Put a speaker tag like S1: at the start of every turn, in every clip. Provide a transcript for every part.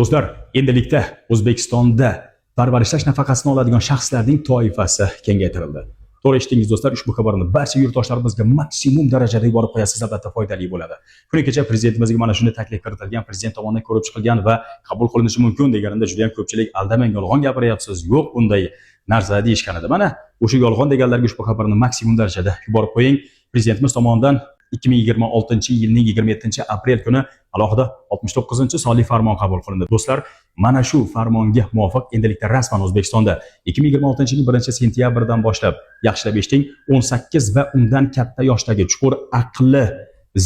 S1: Do'stlar, endilikda O'zbekistonda parvarishlash nafaqasini oladigan shaxslarning toifasi kengaytirildi. To'g'ri eshitdingiz do'stlar, ushbu xabarni barcha yurtdoshlarimizga maksimum darajada yuborib qo'yasiz, albatta foydali bo'ladi. Kuni kecha prezidentimizga mana shunday taklif kiritilgan, prezident tomonidan ko'rib chiqilgan va qabul qilinishi mumkin deganida juda ham ko'pchilik aldamang, yolg'on gapiryapsiz, yo'q bunday narsa deyishgan edi. Mana o'sha yolg'on deganlarga ushbu xabarni maksimum darajada yuborib qo'ying. Prezidentimiz tomonidan 2026 yilning 27-aprel kuni alohida 69-sonli farmon qabul qilindi. Do'stlar, mana shu farmonga muvofiq endilikda rasman O'zbekistonda 2026-yilning 1-sentyabridan boshlab, yaxshilab eshiting, 18 va undan katta yoshdagi chuqur aqli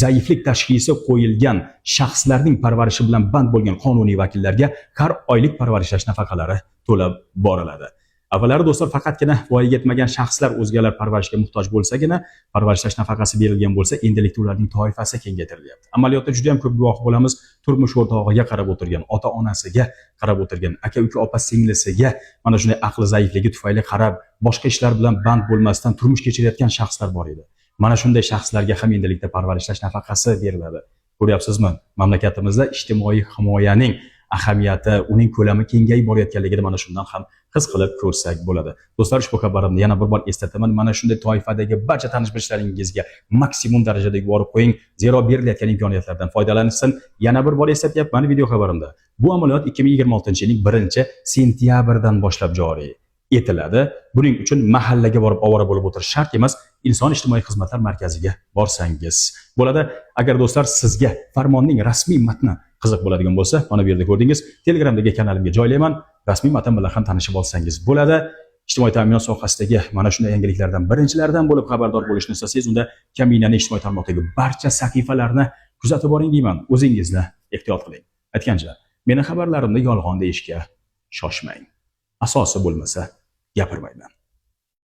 S1: zaiflik tashxisi qo'yilgan shaxslarning parvarishi bilan band bo'lgan qonuniy vakillarga har oylik parvarishlash nafaqalari to'lab boriladi. Avvallari do'stlar, faqatgina voyaga yetmagan shaxslar o'zgalar parvarishga muhtoj bo'lsagina parvarishlash nafaqasi berilgan bo'lsa, endilikda ularning toifasi kengaytirilyapti. Amaliyotda juda ham ko'p guvoh bo'lamiz, turmush o'rtog'iga qarab o'tirgan, ota-onasiga qarab o'tirgan, aka-uka, opa-singlisiga mana shunday aqli zaifligi tufayli qarab, boshqa ishlar bilan band bo'lmasdan turmush kechirayotgan shaxslar bor edi. Mana shunday shaxslarga ham endilikda parvarishlash nafaqasi beriladi. Ko'ryapsizmi? Mamlakatimizda ijtimoiy himoyaning ahamiyati, uning ko'lami kengayib borayotganligini mana shundan ham his qilib ko'rsak bo'ladi. Do'stlar, ushbu xabarimni yana bir bor eslataman. Mana shunday toifadagi barcha tanish-bilishlaringizga maksimum darajada yuborib qo'ying, zero berilayotgan imkoniyatlardan foydalanishsin. Yana bir bor eslatyapman video xabarimda. Bu amaliyot 2026-yilning 1-sentyabridan boshlab joriy etiladi. Buning uchun mahallaga borib ovora bo'lib o'tirish shart emas, inson ijtimoiy xizmatlar markaziga borsangiz bo'ladi. Agar do'stlar sizga farmonning rasmiy matni qiziq bo'ladigan bo'lsa, mana bu yerda ko'rdingiz, Telegramdagi kanalimga joylayman. Rasmiy matn bilan ham tanishib olsangiz bo'ladi. Ijtimoiy ta'minot sohasidagi mana shunday yangiliklardan birinchilardan bo'lib xabardor bo'lishni istasangiz, unda Kaminaning ijtimoiy tarmoqdagi barcha sahifalarni kuzatib boring deyman. O'zingizni ehtiyot qiling. Aytgancha, meni xabarlarimni yolg'on deyishga shoshmang. Asosi bo'lmasa, gapirmayman.